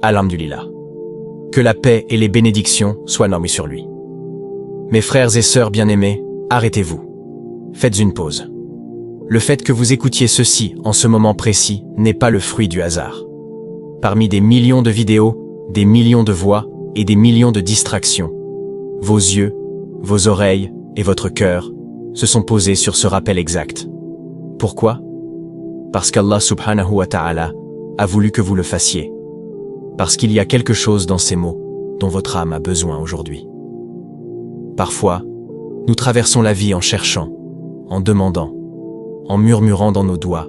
Alhamdulillah. Que la paix et les bénédictions soient normées sur lui. Mes frères et sœurs bien-aimés, arrêtez-vous. Faites une pause. Le fait que vous écoutiez ceci en ce moment précis n'est pas le fruit du hasard. Parmi des millions de vidéos, des millions de voix et des millions de distractions, vos yeux, vos oreilles et votre cœur se sont posés sur ce rappel exact. Pourquoi? Parce qu'Allah subhanahu wa ta'ala a voulu que vous le fassiez. Parce qu'il y a quelque chose dans ces mots dont votre âme a besoin aujourd'hui. Parfois, nous traversons la vie en cherchant, en demandant, en murmurant dans nos doigts.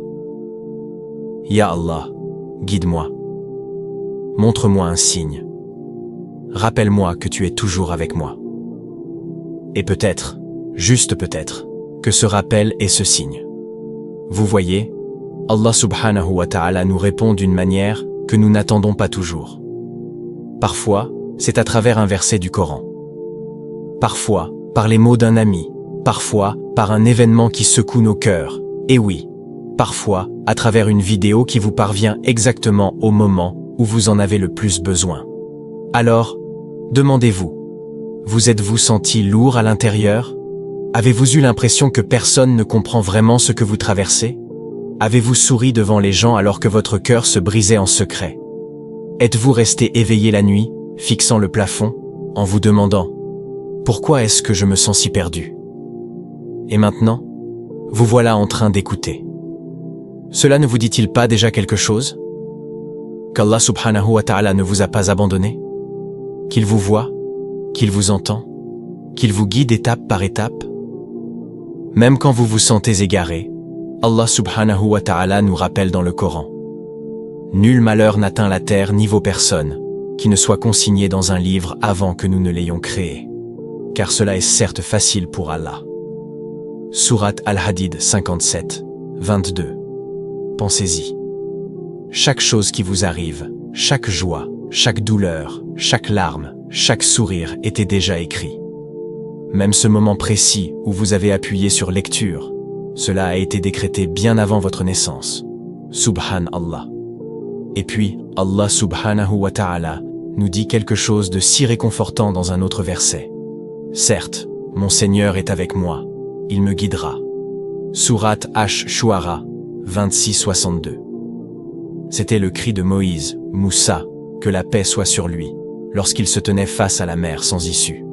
Ya Allah, guide-moi. Montre-moi un signe. Rappelle-moi que tu es toujours avec moi. Et peut-être, juste peut-être, que ce rappel est ce signe. Vous voyez, Allah subhanahu wa ta'ala nous répond d'une manière que nous n'attendons pas toujours. Parfois, c'est à travers un verset du Coran. Parfois, par les mots d'un ami. Parfois, par un événement qui secoue nos cœurs. Et oui, parfois, à travers une vidéo qui vous parvient exactement au moment où vous en avez le plus besoin. Alors, demandez-vous, vous êtes-vous senti lourd à l'intérieur? Avez-vous eu l'impression que personne ne comprend vraiment ce que vous traversez? Avez-vous souri devant les gens alors que votre cœur se brisait en secret? Êtes-vous resté éveillé la nuit, fixant le plafond, en vous demandant « Pourquoi est-ce que je me sens si perdu ?» Et maintenant, vous voilà en train d'écouter. Cela ne vous dit-il pas déjà quelque chose? Qu'Allah subhanahu wa ta'ala ne vous a pas abandonné? Qu'il vous voit? Qu'il vous entend? Qu'il vous guide étape par étape? Même quand vous vous sentez égaré, Allah subhanahu wa ta'ala nous rappelle dans le Coran. Nul malheur n'atteint la terre ni vos personnes, qui ne soit consigné dans un livre avant que nous ne l'ayons créé. Car cela est certes facile pour Allah. Sourate Al-Hadid 57, 22. Pensez-y. Chaque chose qui vous arrive, chaque joie, chaque douleur, chaque larme, chaque sourire était déjà écrit. Même ce moment précis où vous avez appuyé sur lecture, cela a été décrété bien avant votre naissance. Subhanallah. Et puis, Allah subhanahu wa ta'ala nous dit quelque chose de si réconfortant dans un autre verset. Certes, mon Seigneur est avec moi, il me guidera. Sourate Ash-Shu'ara 26-62. C'était le cri de Moïse, Moussa, que la paix soit sur lui, lorsqu'il se tenait face à la mer sans issue.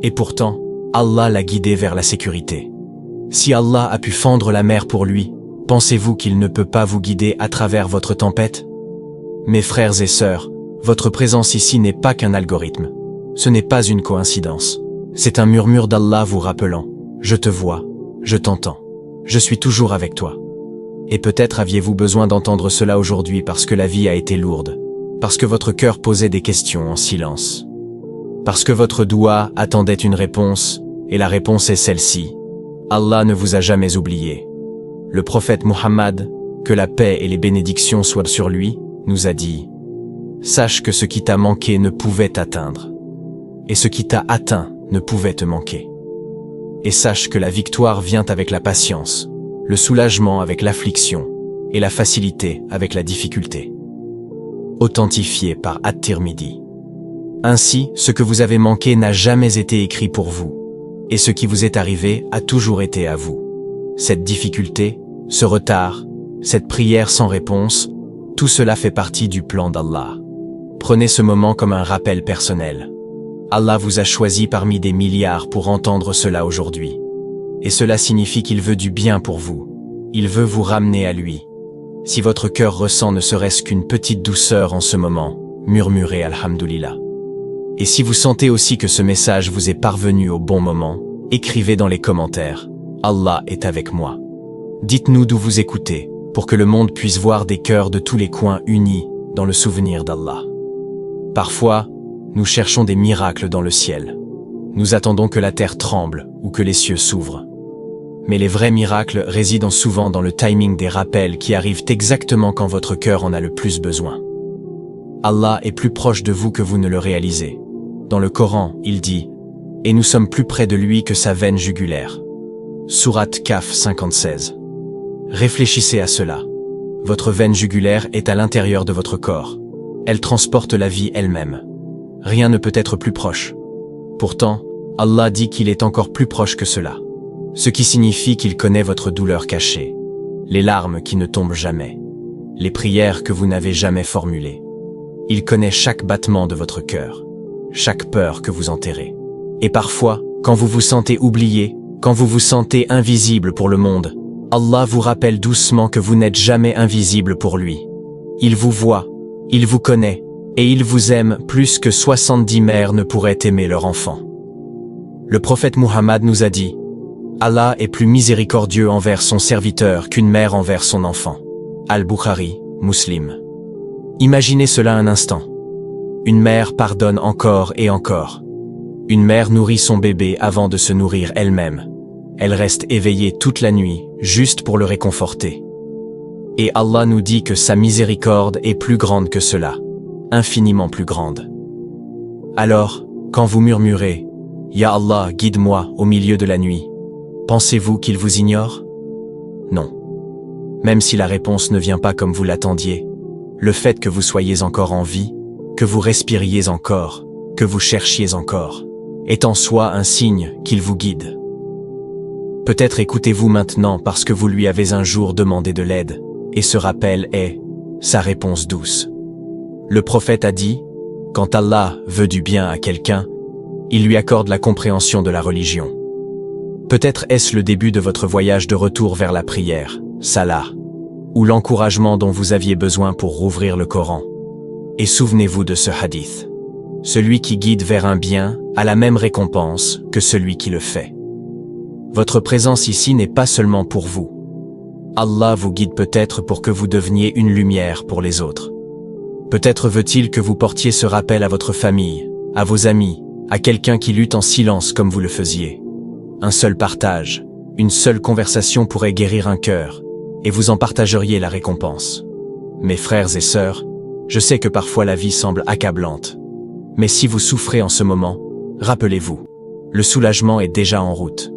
Et pourtant, Allah l'a guidé vers la sécurité. Si Allah a pu fendre la mer pour lui, pensez-vous qu'il ne peut pas vous guider à travers votre tempête? Mes frères et sœurs, votre présence ici n'est pas qu'un algorithme. Ce n'est pas une coïncidence. C'est un murmure d'Allah vous rappelant « Je te vois, je t'entends, je suis toujours avec toi ». Et peut-être aviez-vous besoin d'entendre cela aujourd'hui parce que la vie a été lourde, parce que votre cœur posait des questions en silence, parce que votre doua attendait une réponse, et la réponse est celle-ci. Allah ne vous a jamais oublié. Le prophète Muhammad, que la paix et les bénédictions soient sur lui, nous a dit « Sache que ce qui t'a manqué ne pouvait t'atteindre, et ce qui t'a atteint ne pouvait te manquer. Et sache que la victoire vient avec la patience, le soulagement avec l'affliction, et la facilité avec la difficulté. » Authentifié par At-Tirmidhi. Ainsi, ce que vous avez manqué n'a jamais été écrit pour vous, et ce qui vous est arrivé a toujours été à vous. Cette difficulté, ce retard, cette prière sans réponse, tout cela fait partie du plan d'Allah. Prenez ce moment comme un rappel personnel. Allah vous a choisi parmi des milliards pour entendre cela aujourd'hui. Et cela signifie qu'il veut du bien pour vous. Il veut vous ramener à lui. Si votre cœur ressent ne serait-ce qu'une petite douceur en ce moment, murmurez Alhamdulillah. Et si vous sentez aussi que ce message vous est parvenu au bon moment, écrivez dans les commentaires « Allah est avec moi ». Dites-nous d'où vous écoutez, pour que le monde puisse voir des cœurs de tous les coins unis dans le souvenir d'Allah. Parfois, nous cherchons des miracles dans le ciel. Nous attendons que la terre tremble ou que les cieux s'ouvrent. Mais les vrais miracles résident souvent dans le timing des rappels qui arrivent exactement quand votre cœur en a le plus besoin. Allah est plus proche de vous que vous ne le réalisez. Dans le Coran, il dit « Et nous sommes plus près de lui que sa veine jugulaire ». Sourate Kaf 56. Réfléchissez à cela. Votre veine jugulaire est à l'intérieur de votre corps. Elle transporte la vie elle-même. Rien ne peut être plus proche. Pourtant, Allah dit qu'il est encore plus proche que cela. Ce qui signifie qu'il connaît votre douleur cachée, les larmes qui ne tombent jamais, les prières que vous n'avez jamais formulées. Il connaît chaque battement de votre cœur, chaque peur que vous enterrez. Et parfois, quand vous vous sentez oublié, quand vous vous sentez invisible pour le monde, Allah vous rappelle doucement que vous n'êtes jamais invisible pour lui. Il vous voit, il vous connaît, et il vous aime plus que 70 mères ne pourraient aimer leur enfant. Le prophète Muhammad nous a dit « Allah est plus miséricordieux envers son serviteur qu'une mère envers son enfant. » Al-Bukhari, Muslim. Imaginez cela un instant. Une mère pardonne encore et encore. Une mère nourrit son bébé avant de se nourrir elle-même. Elle reste éveillée toute la nuit, juste pour le réconforter. Et Allah nous dit que sa miséricorde est plus grande que cela, infiniment plus grande. Alors, quand vous murmurez « Ya Allah, guide-moi » au milieu de la nuit, pensez-vous qu'il vous ignore? Non. Même si la réponse ne vient pas comme vous l'attendiez, le fait que vous soyez encore en vie, que vous respiriez encore, que vous cherchiez encore, est en soi un signe qu'il vous guide. Peut-être écoutez-vous maintenant parce que vous lui avez un jour demandé de l'aide, et ce rappel est sa réponse douce. Le prophète a dit, quand Allah veut du bien à quelqu'un, il lui accorde la compréhension de la religion. Peut-être est-ce le début de votre voyage de retour vers la prière, Salah, ou l'encouragement dont vous aviez besoin pour rouvrir le Coran. Et souvenez-vous de ce hadith. Celui qui guide vers un bien a la même récompense que celui qui le fait. Votre présence ici n'est pas seulement pour vous. Allah vous guide peut-être pour que vous deveniez une lumière pour les autres. Peut-être veut-il que vous portiez ce rappel à votre famille, à vos amis, à quelqu'un qui lutte en silence comme vous le faisiez. Un seul partage, une seule conversation pourrait guérir un cœur, et vous en partageriez la récompense. Mes frères et sœurs, je sais que parfois la vie semble accablante. Mais si vous souffrez en ce moment, rappelez-vous, le soulagement est déjà en route.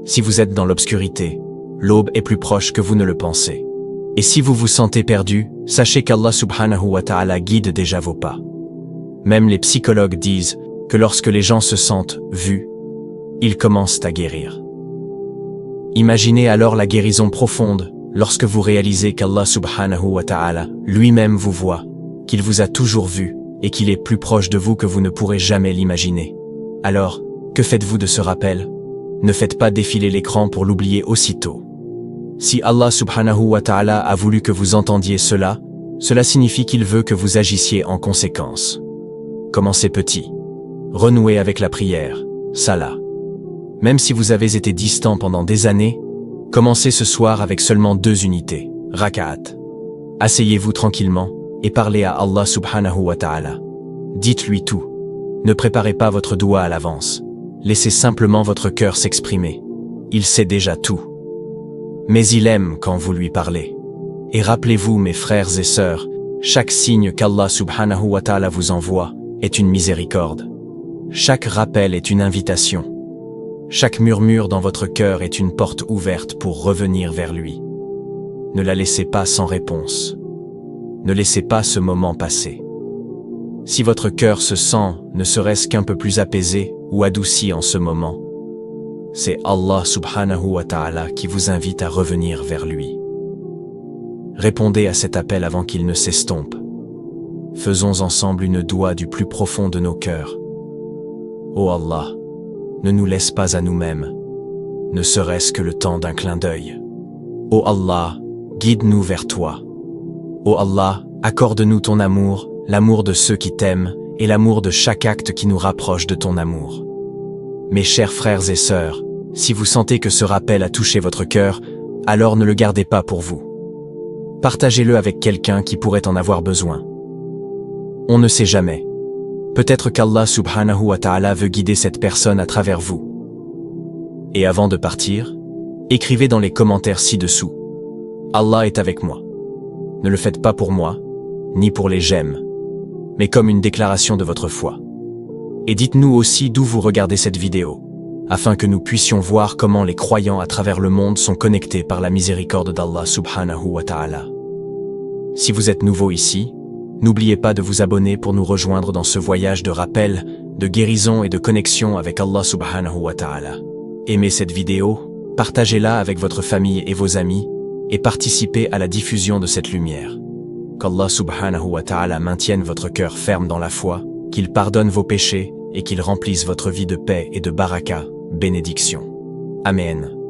Si vous êtes dans l'obscurité, l'aube est plus proche que vous ne le pensez. Et si vous vous sentez perdu, sachez qu'Allah subhanahu wa ta'ala guide déjà vos pas. Même les psychologues disent que lorsque les gens se sentent vus, ils commencent à guérir. Imaginez alors la guérison profonde lorsque vous réalisez qu'Allah subhanahu wa ta'ala lui-même vous voit, qu'il vous a toujours vu et qu'il est plus proche de vous que vous ne pourrez jamais l'imaginer. Alors, que faites-vous de ce rappel? Ne faites pas défiler l'écran pour l'oublier aussitôt. Si Allah subhanahu wa ta'ala a voulu que vous entendiez cela, cela signifie qu'il veut que vous agissiez en conséquence. Commencez petit. Renouez avec la prière, Salah. Même si vous avez été distant pendant des années, commencez ce soir avec seulement 2 unités, Raka'at. Asseyez-vous tranquillement et parlez à Allah subhanahu wa ta'ala. Dites-lui tout. Ne préparez pas votre doua à l'avance. Laissez simplement votre cœur s'exprimer. Il sait déjà tout. Mais il aime quand vous lui parlez. Et rappelez-vous, mes frères et sœurs, chaque signe qu'Allah subhanahu wa ta'ala vous envoie est une miséricorde. Chaque rappel est une invitation. Chaque murmure dans votre cœur est une porte ouverte pour revenir vers lui. Ne la laissez pas sans réponse. Ne laissez pas ce moment passer. Si votre cœur se sent, ne serait-ce qu'un peu plus apaisé ou adouci en ce moment, c'est Allah subhanahu wa ta'ala qui vous invite à revenir vers lui. Répondez à cet appel avant qu'il ne s'estompe. Faisons ensemble une doua du plus profond de nos cœurs. Ô Allah, ne nous laisse pas à nous-mêmes, ne serait-ce que le temps d'un clin d'œil. Ô Allah, guide-nous vers toi. Ô Allah, accorde-nous ton amour, l'amour de ceux qui t'aiment, et l'amour de chaque acte qui nous rapproche de ton amour. Mes chers frères et sœurs, si vous sentez que ce rappel a touché votre cœur, alors ne le gardez pas pour vous. Partagez-le avec quelqu'un qui pourrait en avoir besoin. On ne sait jamais. Peut-être qu'Allah subhanahu wa ta'ala veut guider cette personne à travers vous. Et avant de partir, écrivez dans les commentaires ci-dessous. Allah est avec moi. Ne le faites pas pour moi, ni pour les j'aime, mais comme une déclaration de votre foi. Et dites-nous aussi d'où vous regardez cette vidéo, afin que nous puissions voir comment les croyants à travers le monde sont connectés par la miséricorde d'Allah subhanahu wa ta'ala. Si vous êtes nouveau ici, N'oubliez pas de vous abonner pour nous rejoindre dans ce voyage de rappel, de guérison et de connexion avec Allah subhanahu wa ta'ala. Aimez cette vidéo, partagez-la avec votre famille et vos amis, et participez à la diffusion de cette lumière. Qu'Allah subhanahu wa ta'ala maintienne votre cœur ferme dans la foi, qu'il pardonne vos péchés et qu'il remplisse votre vie de paix et de baraka, bénédiction. Amen.